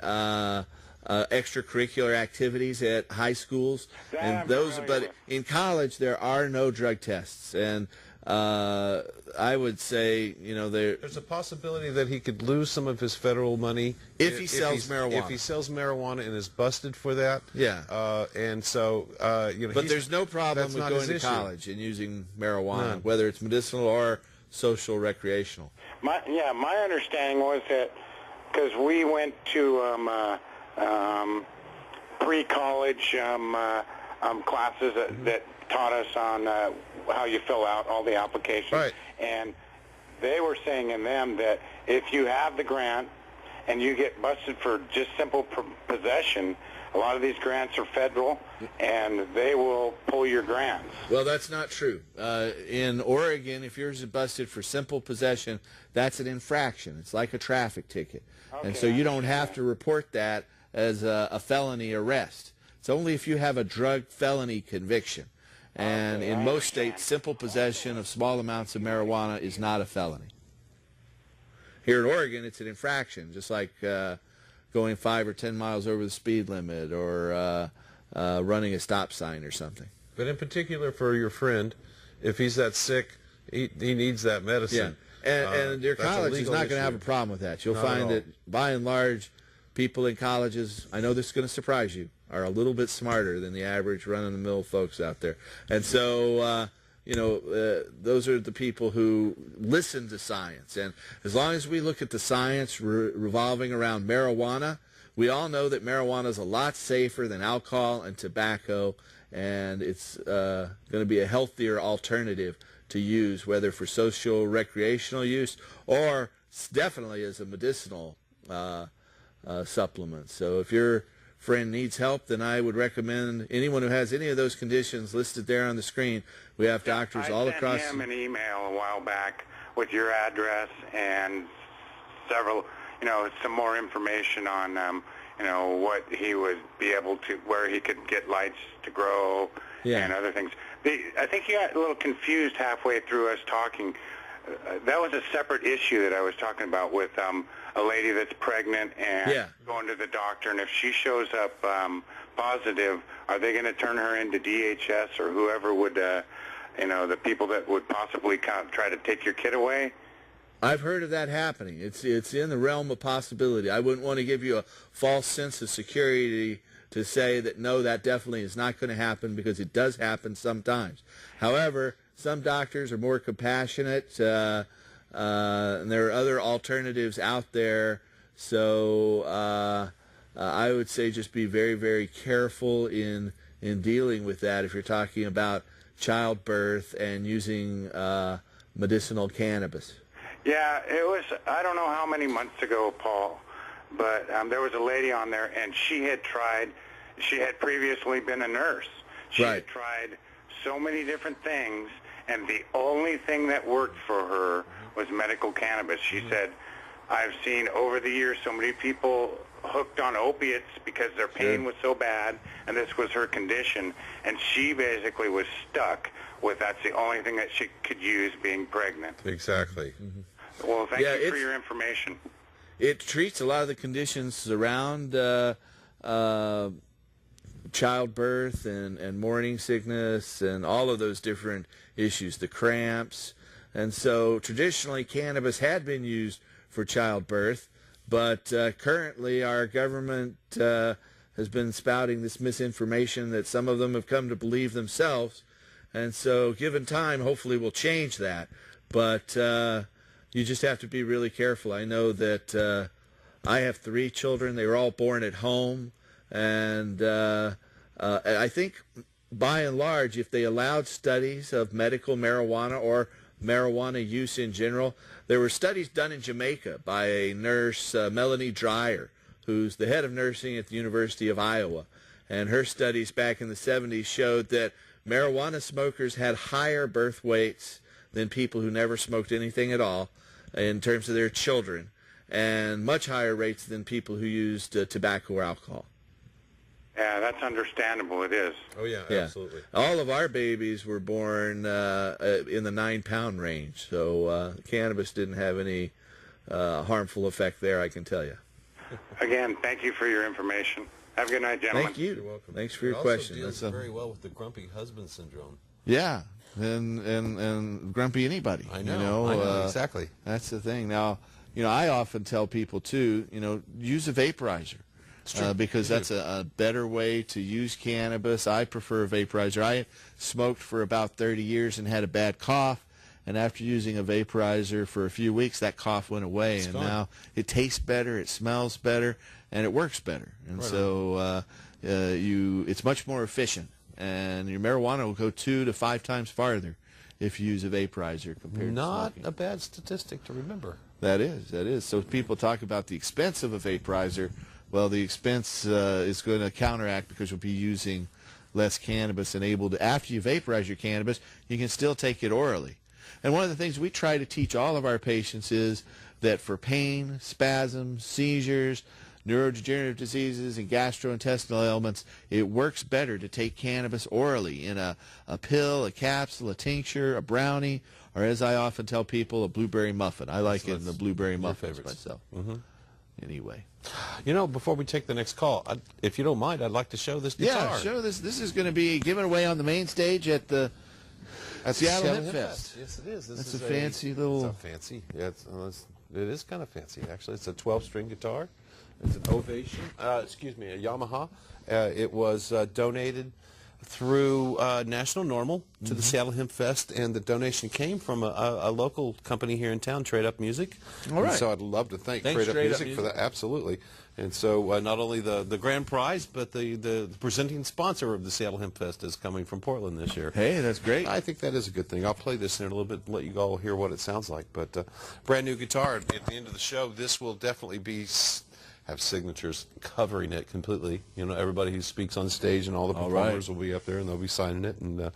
B: extracurricular activities at high schools, but in college there are no drug tests. And I would say, there's
C: a possibility that he could lose some of his federal money
B: if he sells marijuana.
C: If he sells marijuana and is busted for that.
B: Yeah.
C: And so,
B: But there's no problem with going to college and using marijuana, whether it's medicinal or social recreational.
K: My understanding was that because we went to pre-college classes that taught us on how you fill out all the applications.
C: Right.
K: And they were saying in them that if you have the grant and you get busted for just simple possession, a lot of these grants are federal, and they will pull your grants.
B: Well, that's not true. In Oregon, if you're busted for simple possession, that's an infraction. It's like a traffic ticket.
K: Okay,
B: and so you don't have to report that as a felony arrest. It's only if you have a drug felony conviction. And in most states, simple possession of small amounts of marijuana is not a felony. Here in Oregon, it's an infraction, just like going 5 or 10 miles over the speed limit or running a stop sign or something.
C: But in particular for your friend, if he's that sick, he needs that medicine.
B: Yeah. And your college is not going to have a problem with that. You'll find that, by and large, people in colleges, I know this is going to surprise you, are a little bit smarter than the average run-of-the-mill folks out there. And so, those are the people who listen to science. And as long as we look at the science revolving around marijuana, we all know that marijuana is a lot safer than alcohol and tobacco, and it's going to be a healthier alternative to use, whether for social, recreational use, or definitely as a medicinal supplement. So if your friend needs help, then I would recommend anyone who has any of those conditions listed there on the screen. We have doctors all across.
K: I sent him an email a while back with your address and several, some more information on, what he would be able to, where he could get lights to grow and other things. I think he got a little confused halfway through us talking. That was a separate issue that I was talking about with a lady that's pregnant and going to the doctor, and if she shows up positive, are they going to turn her into DHS or whoever would, the people that would possibly try to take your kid away?
B: I've heard of that happening. It's in the realm of possibility. I wouldn't want to give you a false sense of security to say that, no, that definitely is not going to happen, because it does happen sometimes. However, some doctors are more compassionate, and there are other alternatives out there. So I would say just be very, very careful in dealing with that if you're talking about childbirth and using medicinal cannabis.
K: Yeah, it was, I don't know how many months ago, Paul, but there was a lady on there, and she had previously been a nurse. She had tried so many different things, and the only thing that worked for her was medical cannabis. She said, I've seen over the years so many people hooked on opiates because their pain was so bad, and this was her condition, and she basically was stuck with that's the only thing that she could use being pregnant.
C: Exactly.
K: Well, thank you for your information.
B: It treats a lot of the conditions around childbirth and morning sickness and all of those different issues, the cramps. And so traditionally cannabis had been used for childbirth, but currently our government has been spouting this misinformation that some of them have come to believe themselves. And so given time, hopefully we'll change that. But you just have to be really careful. I know that I have 3 children. They were all born at home. And I think, by and large, if they allowed studies of medical marijuana or marijuana use in general, there were studies done in Jamaica by a nurse, Melanie Dreyer, who's the head of nursing at the University of Iowa. And her studies back in the 70s showed that marijuana smokers had higher birth weights than people who never smoked anything at all in terms of their children, and much higher rates than people who used tobacco or alcohol.
K: Yeah, that's understandable. It is.
C: Oh, yeah, absolutely.
B: All of our babies were born in the 9-pound range, so cannabis didn't have any harmful effect there, I can tell you.
K: Again, thank you for your information. Have a good night, gentlemen.
B: Thank you.
C: You're welcome.
B: Thanks for your
C: It
B: question.
C: also deals very well with the grumpy husband syndrome.
B: Yeah, and grumpy anybody.
C: I know, exactly.
B: That's the thing. Now, I often tell people, too, use a vaporizer. Because that's a better way to use cannabis. I prefer a vaporizer. I smoked for about 30 years and had a bad cough, and after using a vaporizer for a few weeks, that cough went away,
C: It's
B: and
C: gone.
B: now it tastes better, it smells better, and it works better. And
C: Right
B: so it's much more efficient, and your marijuana will go 2 to 5 times farther if you use a vaporizer compared
C: Not
B: to smoking.
C: a bad statistic to remember.
B: That is. So people talk about the expense of a vaporizer. Well, the expense is going to counteract because you'll be using less cannabis and able to, after you vaporize your cannabis, you can still take it orally. And one of the things we try to teach all of our patients is that for pain, spasms, seizures, neurodegenerative diseases, and gastrointestinal ailments, it works better to take cannabis orally in a pill, a capsule, a tincture, a brownie, or as I often tell people, a blueberry muffin. I like it in the blueberry muffins myself. Anyway.
C: You know, before we take the next call, if you don't mind, I'd like to show this guitar.
B: Yeah, show this. This is going to be given away on the main stage at the Seattle Hemp Fest.
C: Yes, it is.
B: That's a fancy little...
C: It's a fancy. Yeah, it is kind of fancy, actually. It's a 12-string guitar. It's an Ovation. A Yamaha. It was donated through National Normal to the Seattle Hemp Fest, and the donation came from a local company here in town, Trade Up Music.
B: All right.
C: And so I'd love to thank
B: Thanks,
C: Trade Up
B: Trade Up
C: Music for
B: Music.
C: that. Absolutely. And so not only the grand prize, but the presenting sponsor of the Seattle Hemp Fest is coming from Portland this year.
B: Hey, that's great.
C: I think that is a good thing. I'll play this in a little bit and let you all hear what it sounds like. But brand new guitar. At the end of the show, this will definitely be... have signatures covering it completely. You know, everybody who speaks on stage and all the performers will be up there and they'll be signing it. And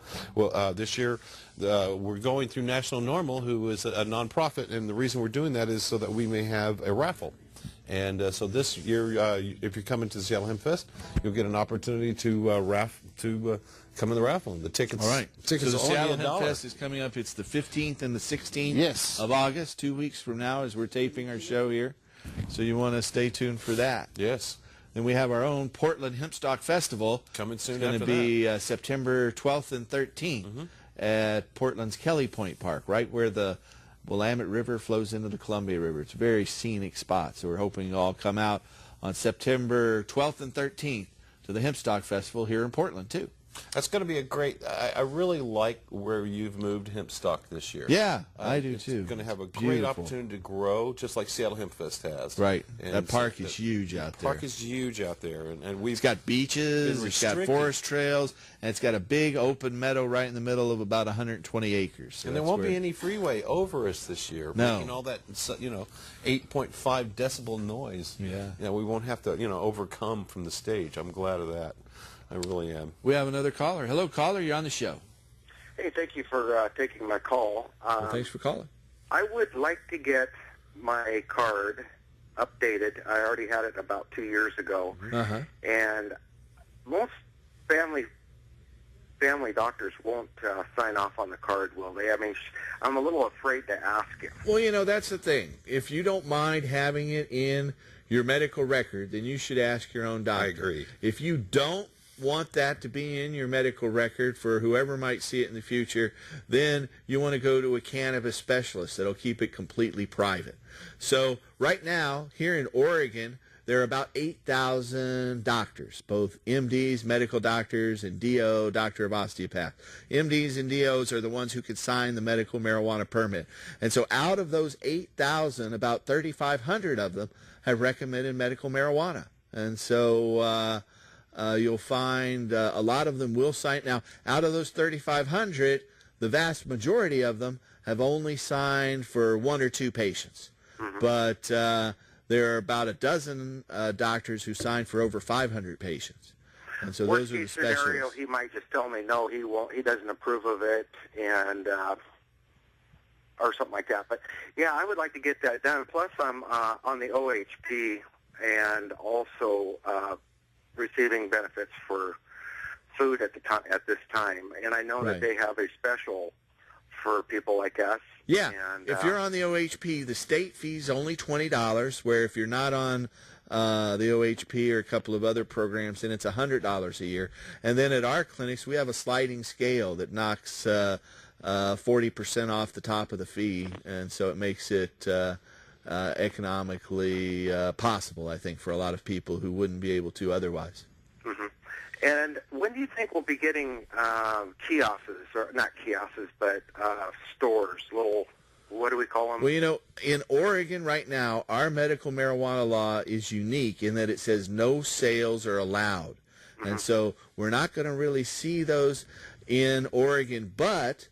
C: this year we're going through National Normal, who is a nonprofit, and the reason we're doing that is so that we may have a raffle. And so this year, if you're coming to the Seattle Hemp Fest, you'll get an opportunity to come in the raffle. The tickets,
B: All right.
C: tickets
B: so the
C: are only
B: Seattle
C: $1.
B: Hemp Fest is coming up. It's the 15th and the 16th
C: Yes.
B: of August, 2 weeks from now, as we're taping our show here. So you want to stay tuned for that.
C: Yes.
B: Then we have our own Portland Hempstock Festival.
C: Coming soon.
B: It's going to be September 12th and 13th at Portland's Kelly Point Park, right where the Willamette River flows into the Columbia River. It's a very scenic spot. So we're hoping you all come out on September 12th and 13th to the Hempstock Festival here in Portland, too.
C: That's going to be a great... I really like where you've moved Hempstock this year.
B: Yeah, I do too.
C: It's going to have a great
B: Beautiful.
C: opportunity to grow, just like Seattle Hemp Fest has.
B: Right.
C: And
B: That park is huge out there.
C: Park is huge out there, and we've
B: It's got beaches,
C: been
B: it's got
C: restricted.
B: forest trails, and it's got a big open meadow right in the middle of about 120 acres. So
C: and there
B: that's
C: won't
B: where-
C: be any freeway over us this year,
B: No.
C: making all that 8.5 decibel noise.
B: Yeah.
C: We won't have to overcome from the stage. I'm glad of that. I really am.
B: We have another caller. Hello, caller. You're on the show.
L: Hey, thank you for taking my call.
B: Well, thanks for calling.
L: I would like to get my card updated. I already had it about 2 years ago, and most family doctors won't sign off on the card, will they? I mean, I'm a little afraid to ask him.
B: Well, that's the thing. If you don't mind having it in your medical record, then you should ask your own doctor.
C: I agree.
B: If you don't want that to be in your medical record for whoever might see it in the future, then you want to go to a cannabis specialist that'll keep it completely private. So right now, here in Oregon, there are about 8,000 doctors, both MDs, medical doctors, and DO, doctor of osteopath. MDs and DOs are the ones who can sign the medical marijuana permit. And so out of those 8,000, about 3,500 of them have recommended medical marijuana. And so you'll find a lot of them will sign. Now, out of those 3,500, the vast majority of them have only signed for 1 or 2 patients. But there are about a dozen doctors who signed for over 500 patients. And so those are the
L: Worst case scenario,
B: specialists.
L: he might just tell me no, he won't. He doesn't approve of it, and or something like that. But yeah, I would like to get that done. Plus, I'm on the OHP and also receiving benefits for food at this time. And I know that they have a special for people like us.
B: Yeah,
L: and,
B: if you're on the OHP, the state fee's only $20, where if you're not on the OHP or a couple of other programs, then it's $100 a year. And then at our clinics, we have a sliding scale that knocks 40% off the top of the fee, and so it makes it economically possible, I think, for a lot of people who wouldn't be able to otherwise.
L: And when do you think we'll be getting kiosks, or not kiosks, but stores, little, what do we call them?
B: Well, you know, in Oregon right now, our medical marijuana law is unique in that it says no sales are allowed. Mm-hmm. And so we're not going to really see those in Oregon. But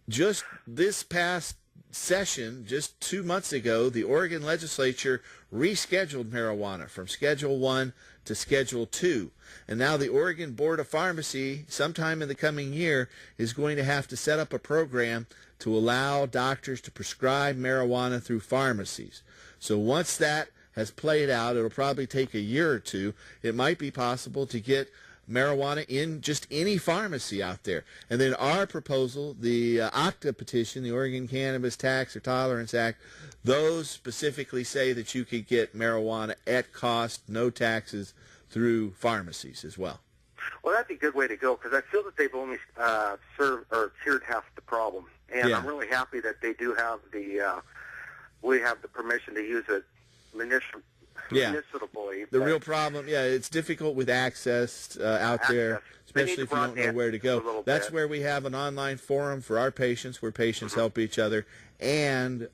B: just this past session, just 2 months ago, the Oregon legislature rescheduled marijuana from Schedule 1 to Schedule 2. And now the Oregon Board of Pharmacy, sometime in the coming year, is going to have to set up a program to allow doctors to prescribe marijuana through pharmacies. So once that has played out, it'll probably take a year or two. It might be possible to get marijuana in just any pharmacy out there. And then our proposal, the OCTA petition, the Oregon Cannabis Tax or Tolerance Act, those specifically say that you could get marijuana at cost, no taxes, through pharmacies as well.
L: Well, that'd be a good way to go, because I feel that they've only cured half the problem. And I'm really happy that they do have we have the permission to use it municipally.
B: The real problem, it's difficult with access out there, especially if you don't know where to go. That's where we have an online forum for our patients, where patients help each other, and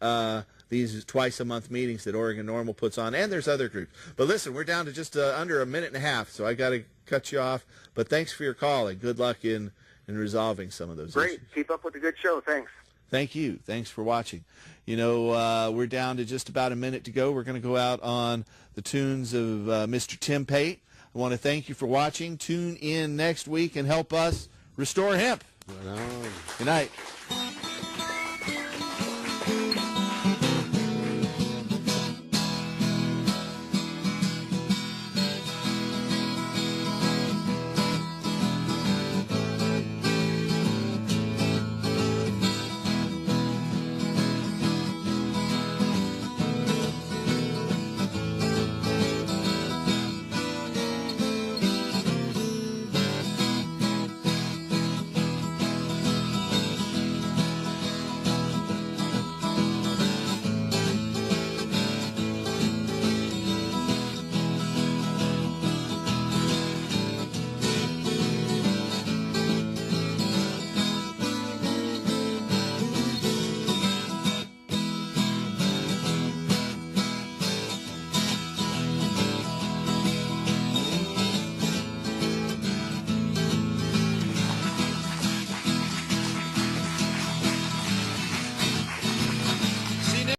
B: these twice-a-month meetings that Oregon Normal puts on, and there's other groups. But listen, we're down to just under a minute and a half, so I got to cut you off. But thanks for your call, and good luck in resolving some of those issues.
L: Great. Keep up with the good show. Thanks.
B: Thank you. Thanks for watching. You know, we're down to just about a minute to go. We're going to go out on the tunes of Mr. Tim Pate. I want to thank you for watching. Tune in next week and help us restore hemp.
C: Right on.
B: Good night.